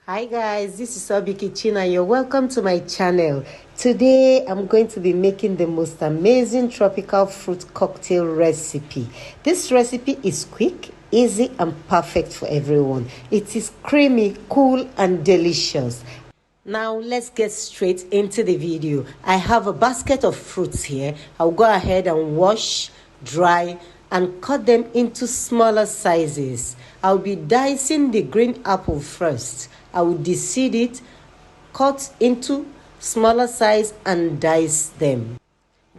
Hi guys, this is Obi Kitchen and you're welcome to my channel. Today I'm going to be making the most amazing tropical fruit cocktail recipe. This recipe is quick, easy and perfect for everyone. It is creamy, cool and delicious. Now let's get straight into the video. I have a basket of fruits here. I'll go ahead and wash, dry and cut them into smaller sizes. I'll be dicing the green apple first. I will deseed it, cut into smaller size and dice them.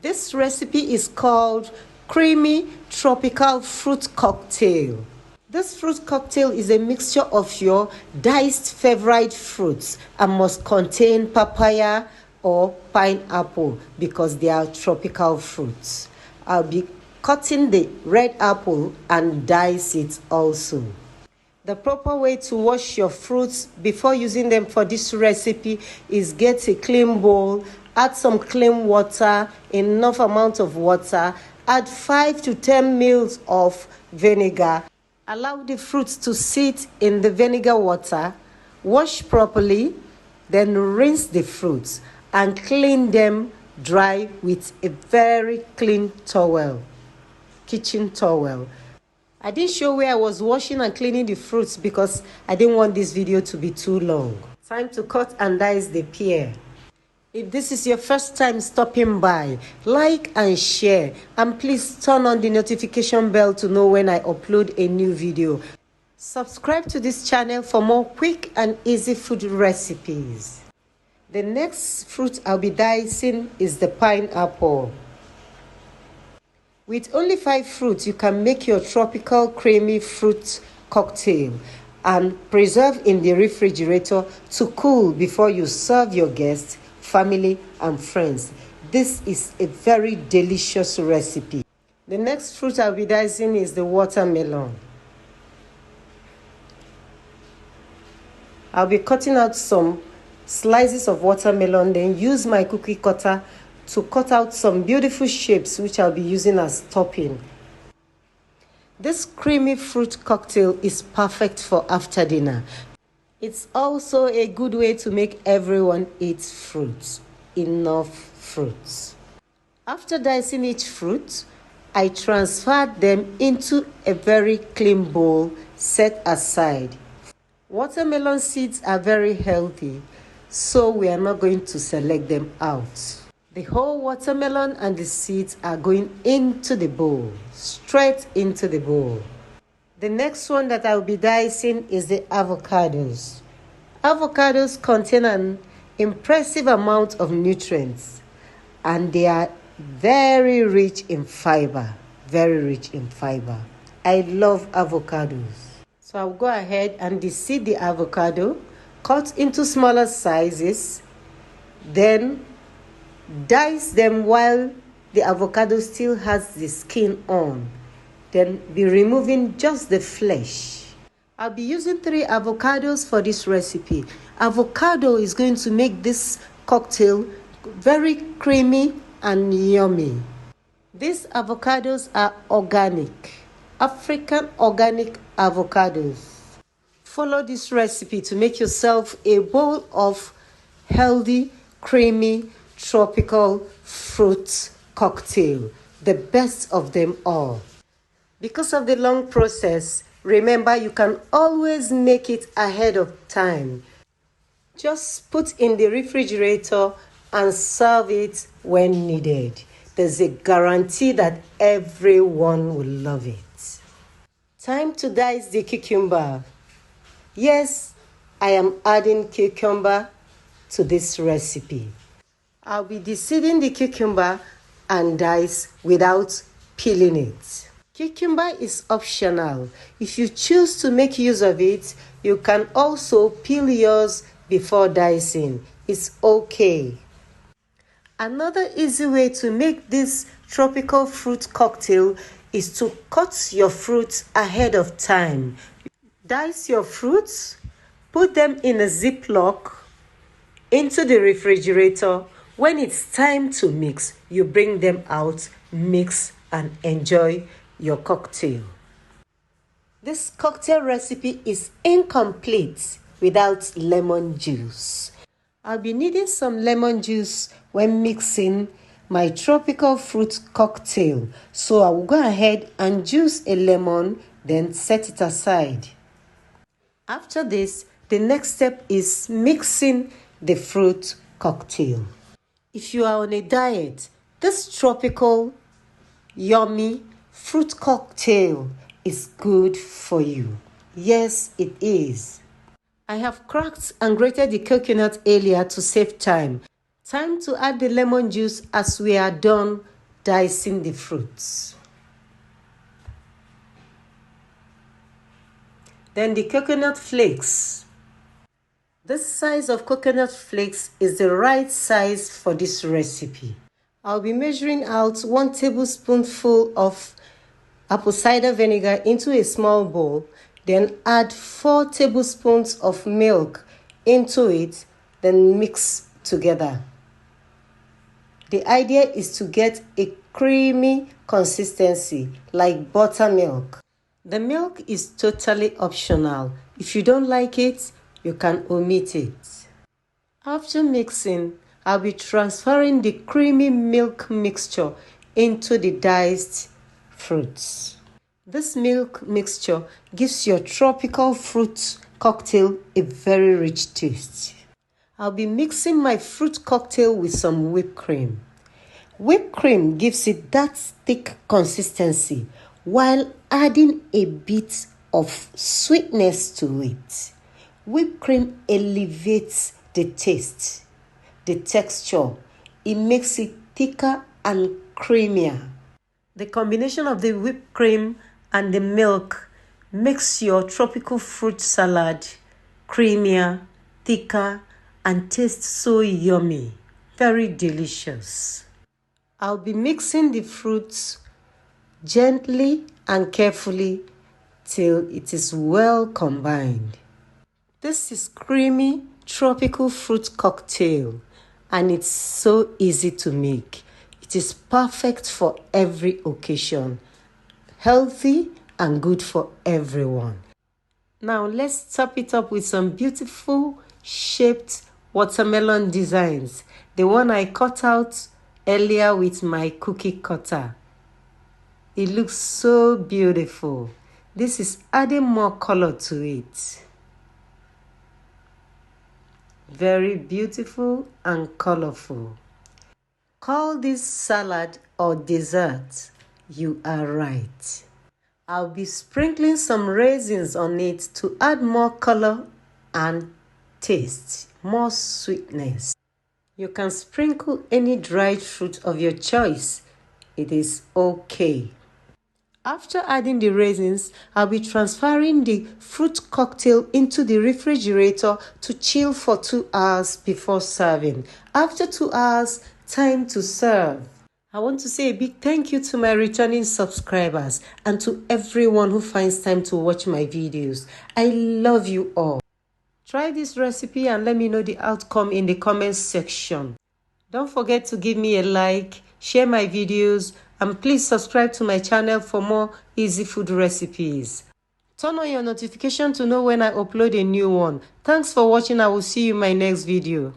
This recipe is called Creamy Tropical Fruit Cocktail. This fruit cocktail is a mixture of your diced favorite fruits and must contain papaya or pineapple because they are tropical fruits. I'll be cutting the red apple and dice it also. The proper way to wash your fruits before using them for this recipe is get a clean bowl, add some clean water, enough amount of water, add 5 to 10 ml of vinegar. Allow the fruits to sit in the vinegar water, wash properly, then rinse the fruits and clean them dry with a very clean towel, kitchen towel. I didn't show where I was washing and cleaning the fruits because I didn't want this video to be too long. Time to cut and dice the pear. If this is your first time stopping by, like and share and please turn on the notification bell to know when I upload a new video. Subscribe to this channel for more quick and easy food recipes. The next fruit I'll be dicing is the pineapple. With only 5 fruits, you can make your tropical creamy fruit cocktail and preserve in the refrigerator to cool before you serve your guests, family, and friends. This is a very delicious recipe. The next fruit I'll be dicing is the watermelon. I'll be cutting out some slices of watermelon, then use my cookie cutter to cut out some beautiful shapes which I'll be using as topping. This creamy fruit cocktail is perfect for after dinner. It's also a good way to make everyone eat fruits, enough fruits. After dicing each fruit, I transferred them into a very clean bowl set aside. Watermelon seeds are very healthy, so we are not going to select them out. The whole watermelon and the seeds are going into the bowl, straight into the bowl. The next one that I'll be dicing is the avocados. Avocados contain an impressive amount of nutrients and they are very rich in fiber. Very rich in fiber. I love avocados. So I'll go ahead and deseed the avocado, cut into smaller sizes, then dice them while the avocado still has the skin on. Then be removing just the flesh. I'll be using 3 avocados for this recipe. Avocado is going to make this cocktail very creamy and yummy. These avocados are organic, African organic avocados. Follow this recipe to make yourself a bowl of healthy, creamy, tropical fruit cocktail, the best of them all. Because of the long process, remember you can always make it ahead of time. Just put in the refrigerator and serve it when needed. There's a guarantee that everyone will love it. Time to dice the cucumber. Yes, I am adding cucumber to this recipe. I'll be deseeding the cucumber and dice without peeling it. Cucumber is optional. If you choose to make use of it, you can also peel yours before dicing. It's okay. Another easy way to make this tropical fruit cocktail is to cut your fruits ahead of time. Dice your fruits, put them in a Ziploc into the refrigerator. When it's time to mix, you bring them out, mix, and enjoy your cocktail. This cocktail recipe is incomplete without lemon juice. I'll be needing some lemon juice when mixing my tropical fruit cocktail. So I will go ahead and juice a lemon, then set it aside. After this, the next step is mixing the fruit cocktail. If you are on a diet, this tropical, yummy fruit cocktail is good for you. Yes, it is. I have cracked and grated the coconut earlier to save time. Time to add the lemon juice as we are done dicing the fruits. Then the coconut flakes. This size of coconut flakes is the right size for this recipe. I'll be measuring out 1 tablespoonful of apple cider vinegar into a small bowl, then add 4 tablespoons of milk into it, then mix together. The idea is to get a creamy consistency like buttermilk. The milk is totally optional. If you don't like it, you can omit it. After mixing, I'll be transferring the creamy milk mixture into the diced fruits. This milk mixture gives your tropical fruit cocktail a very rich taste. I'll be mixing my fruit cocktail with some whipped cream. Whipped cream gives it that thick consistency while adding a bit of sweetness to it. Whipped cream elevates the taste, the texture. It makes it thicker and creamier. The combination of the whipped cream and the milk makes your tropical fruit salad creamier, thicker, and tastes so yummy. Very delicious. I'll be mixing the fruits gently and carefully till it is well combined. This is creamy tropical fruit cocktail and it's so easy to make. It is perfect for every occasion, healthy and good for everyone. Now let's top it up with some beautiful shaped watermelon designs. The one I cut out earlier with my cookie cutter. It looks so beautiful. This is adding more color to it. Very beautiful and colorful. Call this salad or dessert. You are right. I'll be sprinkling some raisins on it to add more color and taste, more sweetness. You can sprinkle any dried fruit of your choice. It is okay. After adding the raisins, I'll be transferring the fruit cocktail into the refrigerator to chill for 2 hours before serving. After 2 hours, time to serve. I want to say a big thank you to my returning subscribers and to everyone who finds time to watch my videos. I love you all. Try this recipe and let me know the outcome in the comments section. Don't forget to give me a like, share my videos, and please subscribe to my channel for more easy food recipes. Turn on your notification to know when I upload a new one. Thanks for watching. I will see you in my next video.